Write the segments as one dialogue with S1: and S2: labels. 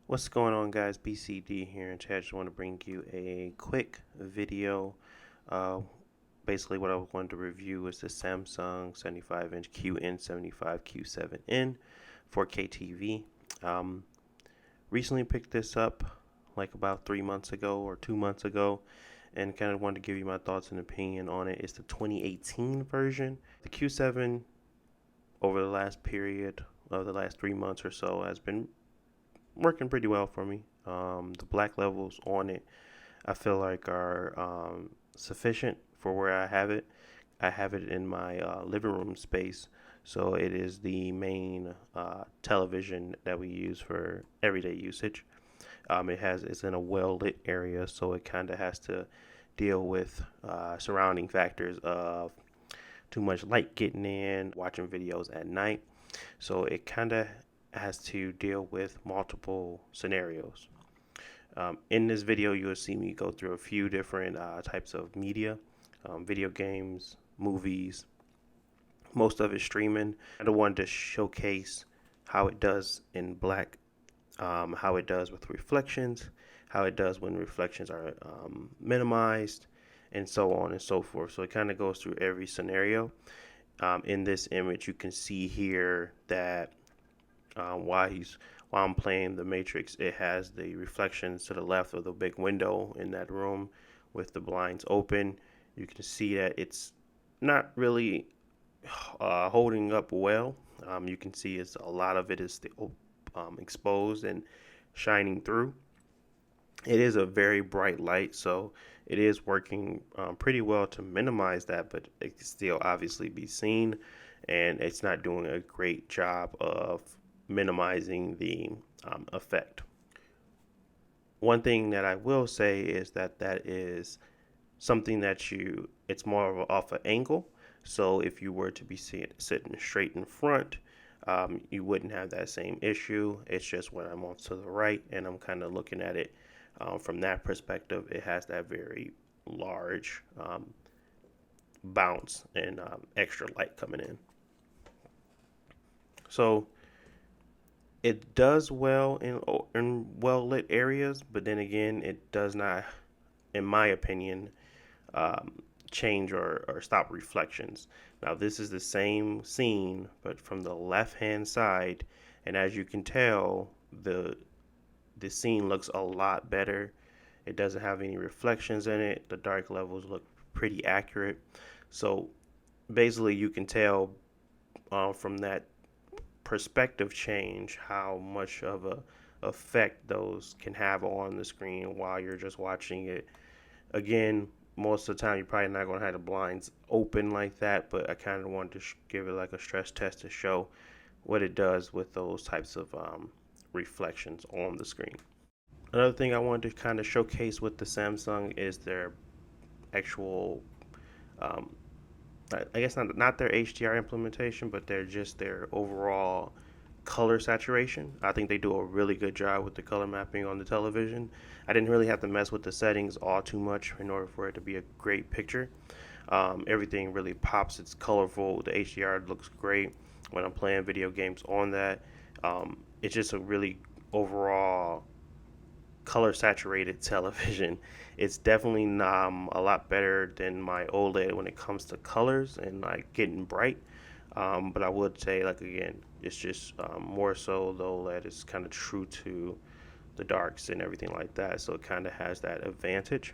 S1: What's going on, guys? BCD here, and today I just want to bring you a quick video. Uh, Basically, what I wanted to review is the Samsung 75-inch QN75Q7N 4K TV. Um, Recently picked this up like about 3 months ago or 2 months ago, and kind of wanted to give you my thoughts and opinion on it. It's the 2018 version. The Q7 over the last period of the last 3 months or so has been working pretty well for me. The black levels on it, I feel like are sufficient for where I have it. I have it in my living room space, so it is the main television that we use for everyday usage. It's in a well lit area, so it kind of has to deal with surrounding factors of too much light getting in, watching videos at night. So it kind of has to deal with multiple scenarios. In this video, you'll see me go through a few different types of media, video games, movies, most of it streaming. I wanted to showcase how it does in black, how it does with reflections, how it does when reflections are minimized, and so on and so forth. So it kind of goes through every scenario. In this image, you can see here that while I'm playing the Matrix, it has the reflections to the left of the big window in that room with the blinds open. You can see that it's not really holding up well. You can see a lot of it is still exposed and shining through. It is a very bright light, so it is working pretty well to minimize that, but it can still obviously be seen, and it's not doing a great job of minimizing the effect. One thing that I will say is that is something that it's more of off an angle. So if you were to be sitting straight in front, you wouldn't have that same issue. It's just when I'm off to the right and I'm kind of looking at it from that perspective, it has that very large bounce and extra light coming in. So it does well in well lit areas, but then again, it does not, in my opinion, change or stop reflections. Now, this is the same scene, but from the left hand side, and as you can tell, the scene looks a lot better. It doesn't have any reflections in it. The dark levels look pretty accurate. So basically, you can tell from that perspective change how much of a effect those can have on the screen while you're just watching it. Again, most of the time you're probably not going to have the blinds open like that, but I kind of wanted to give it like a stress test to show what it does with those types of reflections on the screen. Another thing I wanted to kind of showcase with the Samsung is their actual um, I guess not their HDR implementation, but their overall color saturation. I think they do a really good job with the color mapping on the television. I didn't really have to mess with the settings all too much in order for it to be a great picture. Everything really pops. It's colorful. The HDR looks great when I'm playing video games on that. It's just a really overall color saturated television. It's definitely a lot better than my OLED when it comes to colors and like getting bright. But I would say, like, again, it's just more so the OLED is kind of true to the darks and everything like that, so it kind of has that advantage.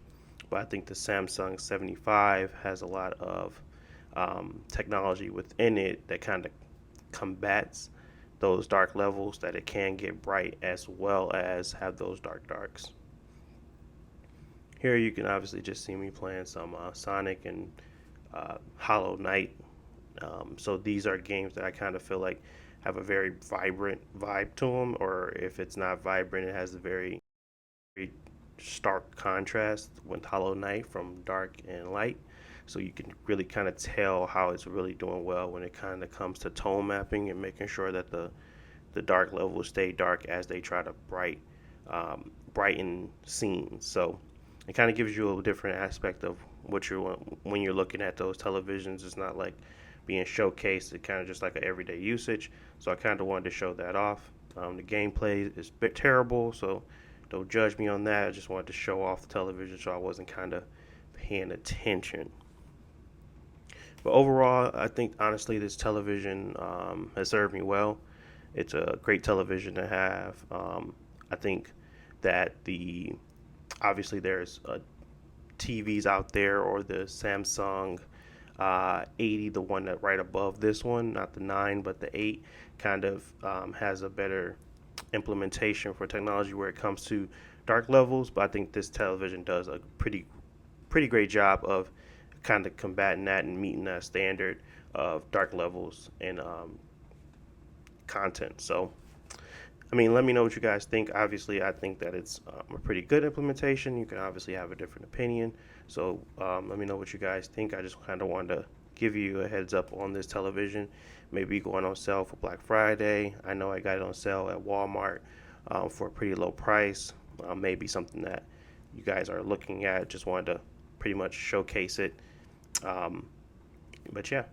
S1: But I think the Samsung 75 has a lot of technology within it that kind of combats those dark levels, that it can get bright as well as have those darks. Here you can obviously just see me playing some Sonic and Hollow Knight. So these are games that I kind of feel like have a very vibrant vibe to them, or if it's not vibrant, it has a very, very stark contrast with Hollow Knight from dark and light. So you can really kind of tell how it's really doing well when it kind of comes to tone mapping and making sure that the dark levels stay dark as they try to brighten scenes. So it kind of gives you a different aspect of what you're when you're looking at those televisions. It's not like being showcased. It's kind of just like an everyday usage. So I kind of wanted to show that off. The gameplay is a bit terrible, so don't judge me on that. I just wanted to show off the television, so I wasn't kind of paying attention. But overall, I think honestly this television has served me well. It's a great television to have. I think that obviously there's TVs out there, or the Samsung 80, the one that right above this one, not the 9 but the 8, kind of has a better implementation for technology where it comes to dark levels. But I think this television does a pretty great job of kind of combating that and meeting that standard of dark levels and content. So I mean, let me know what you guys think. Obviously, I think that it's a pretty good implementation. You can obviously have a different opinion. So let me know what you guys think. I just kind of wanted to give you a heads up on this television. Maybe going on sale for Black Friday. I know I got it on sale at Walmart for a pretty low price. Maybe something that you guys are looking at. Just wanted to pretty much showcase it. But yeah,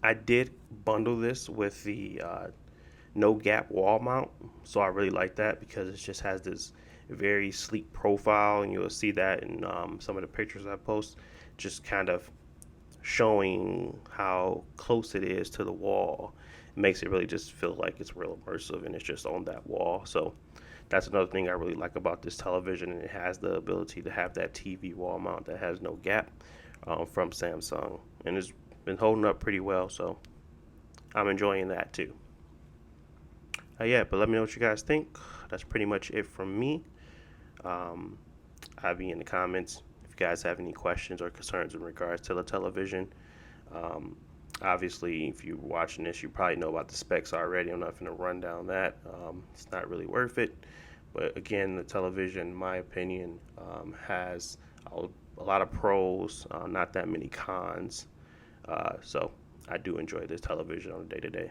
S1: I did bundle this with the no gap wall mount, so I really like that because it just has this very sleek profile, and you'll see that in some of the pictures I post, just kind of showing how close it is to the wall. It makes it really just feel like it's real immersive and it's just on that wall. So that's another thing I really like about this television, and it has the ability to have that TV wall mount that has no gap from Samsung, and it's been holding up pretty well, so I'm enjoying that too. Yeah, but let me know what you guys think. That's pretty much it from me. Um, I'll be in the comments if you guys have any questions or concerns in regards to the television. Um, Obviously, if you're watching this, you probably know about the specs already. I'm not going to run down that. It's not really worth it. But again, the television, in my opinion, has a lot of pros, not that many cons. So I do enjoy this television on a day to day.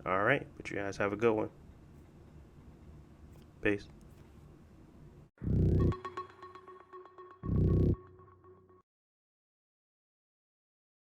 S1: All right, but you guys have a good one. Peace.